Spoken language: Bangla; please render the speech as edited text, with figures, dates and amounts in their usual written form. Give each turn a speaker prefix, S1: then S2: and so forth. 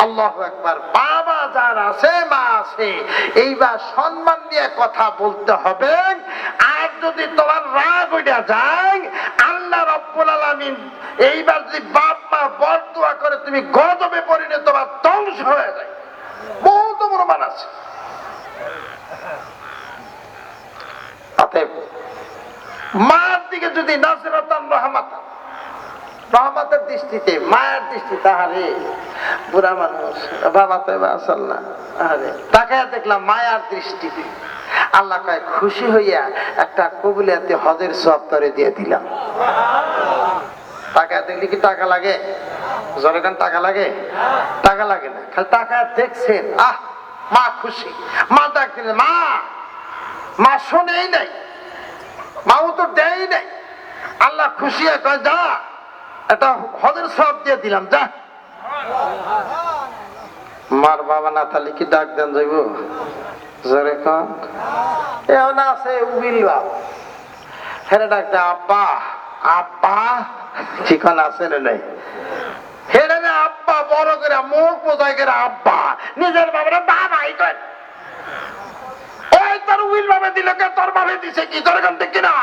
S1: আল্লাহু আকবার। বাবা যার আছে মা আছে, এইবার সম্মান দিয়ে কথা বলতে হবে। আর যদি তোমার রাগ উঠে যায়, আল্লাহ রাব্বুল আলামিন এইবার যদি বাপ মা বরদোয়া করে তুমি গজবে পরিণত তোমার ধ্বংস হয়ে যায়। বহুত প্রমাণ আছে। অতএব মার দিকে যদি নাসরাতান রহমাতান, রহমতের দৃষ্টিতে, মায়ের দৃষ্টিতে, আরে বুড়া মানুষ বাবা তো আসল না, আরে তাকায় দেখলাম মায়ার দৃষ্টিতে, আল্লাহ কয় খুশি হইয়া একটা কবুলিয়াতে হজের সওয়াব করে দিয়ে দিলাম। টাকা দেখলে কি টাকা লাগে? জোরে কান টাকা লাগে? টাকা লাগে না, খালি টাকা দেখছেন, আহ মা খুশি। মা ডাক দিলে মা, মা শোনেই নাই, মাও তো দেয় নাই। আল্লাহ খুশি হয়ে কয় যা এটা হজের সওয়াব দিয়ে দিলাম, যা। মার বাবা না তাহলে কি ডাক দেন যাইব? জোরে কন। এও না আছে উবিল বাপ, হেরে ডাক দেয় আব্বা, আব্বা ঠিকানা আছে না নাই? হেরে না আব্বা বড় করে মুখ বোঝাই করে আব্বা, নিজের বাবারে বাবাই কয়। ওই তোর উবিল বাবা দিল কে? তোর বাবা দিছে কি? তোর এখান থেকে না